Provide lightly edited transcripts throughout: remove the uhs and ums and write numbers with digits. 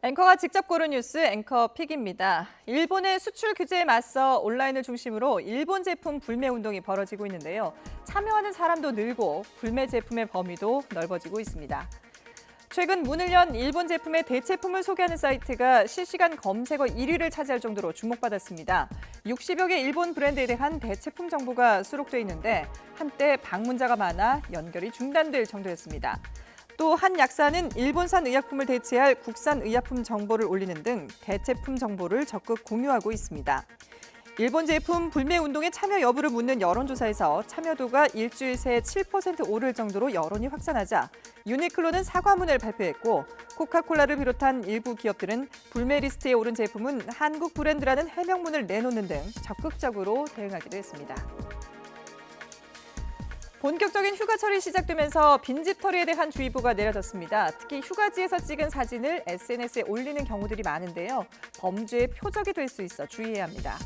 앵커가 직접 고른 뉴스 앵커 픽입니다. 일본의 수출 규제에 맞서 온라인을 중심으로 일본 제품 불매 운동이 벌어지고 있는데요. 참여하는 사람도 늘고 불매 제품의 범위도 넓어지고 있습니다. 최근 문을 연 일본 제품의 대체품을 소개하는 사이트가 실시간 검색어 1위를 차지할 정도로 주목받았습니다. 60여 개 일본 브랜드에 대한 대체품 정보가 수록돼 있는데 한때 방문자가 많아 연결이 중단될 정도였습니다. 또 한 약사는 일본산 의약품을 대체할 국산 의약품 정보를 올리는 등 대체품 정보를 적극 공유하고 있습니다. 일본 제품 불매 운동에 참여 여부를 묻는 여론조사에서 참여도가 일주일 새 7% 오를 정도로 여론이 확산하자 유니클로는 사과문을 발표했고 코카콜라를 비롯한 일부 기업들은 불매 리스트에 오른 제품은 한국 브랜드라는 해명문을 내놓는 등 적극적으로 대응하기도 했습니다. 본격적인 휴가철이 시작되면서 빈집털이에 대한 주의보가 내려졌습니다. 특히 휴가지에서 찍은 사진을 SNS에 올리는 경우들이 많은데요. 범죄의 표적이 될 수 있어 주의해야 합니다.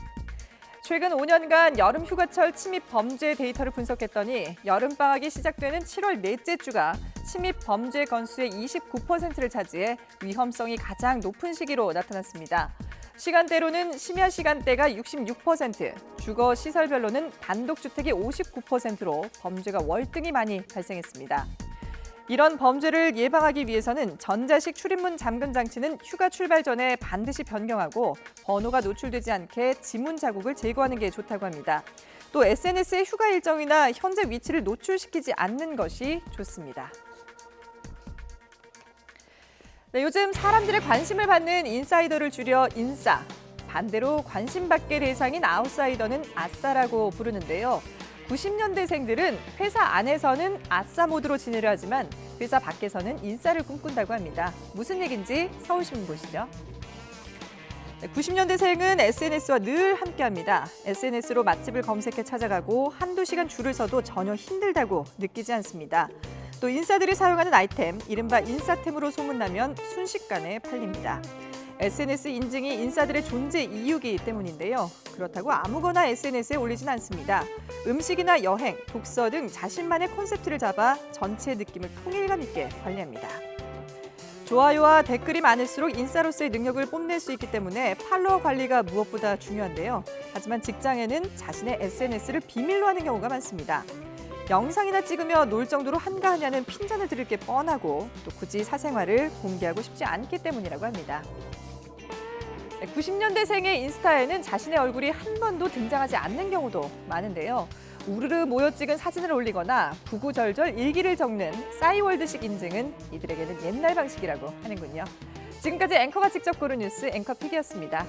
최근 5년간 여름 휴가철 침입 범죄 데이터를 분석했더니 여름방학이 시작되는 7월 넷째 주가 침입 범죄 건수의 29%를 차지해 위험성이 가장 높은 시기로 나타났습니다. 시간대로는 심야 시간대가 66%, 주거 시설별로는 단독주택이 59%로 범죄가 월등히 많이 발생했습니다. 이런 범죄를 예방하기 위해서는 전자식 출입문 잠금 장치는 휴가 출발 전에 반드시 변경하고 번호가 노출되지 않게 지문 자국을 제거하는 게 좋다고 합니다. 또 SNS의 휴가 일정이나 현재 위치를 노출시키지 않는 것이 좋습니다. 네, 요즘 사람들의 관심을 받는 인사이더를 줄여 인싸, 반대로 관심받게 대상인 아웃사이더는 아싸라고 부르는데요. 90년대생들은 회사 안에서는 아싸 모드로 지내려 하지만 회사 밖에서는 인싸를 꿈꾼다고 합니다. 무슨 얘기인지 서울신문 보시죠. 90년대생은 SNS와 늘 함께합니다. SNS로 맛집을 검색해 찾아가고 한두 시간 줄을 서도 전혀 힘들다고 느끼지 않습니다. 또 인싸들이 사용하는 아이템, 이른바 인싸템으로 소문나면 순식간에 팔립니다. SNS 인증이 인싸들의 존재 이유이기 때문인데요. 그렇다고 아무거나 SNS에 올리진 않습니다. 음식이나 여행, 독서 등 자신만의 콘셉트를 잡아 전체 느낌을 통일감 있게 관리합니다. 좋아요와 댓글이 많을수록 인싸로서의 능력을 뽐낼 수 있기 때문에 팔로워 관리가 무엇보다 중요한데요. 하지만 직장에는 자신의 SNS를 비밀로 하는 경우가 많습니다. 영상이나 찍으며 놀 정도로 한가하냐는 핀잔을 들을 게 뻔하고 또 굳이 사생활을 공개하고 싶지 않기 때문이라고 합니다. 90년대생의 인스타에는 자신의 얼굴이 한 번도 등장하지 않는 경우도 많은데요. 우르르 모여 찍은 사진을 올리거나 구구절절 일기를 적는 싸이월드식 인증은 이들에게는 옛날 방식이라고 하는군요. 지금까지 앵커가 직접 고른 뉴스 앵커 픽이었습니다.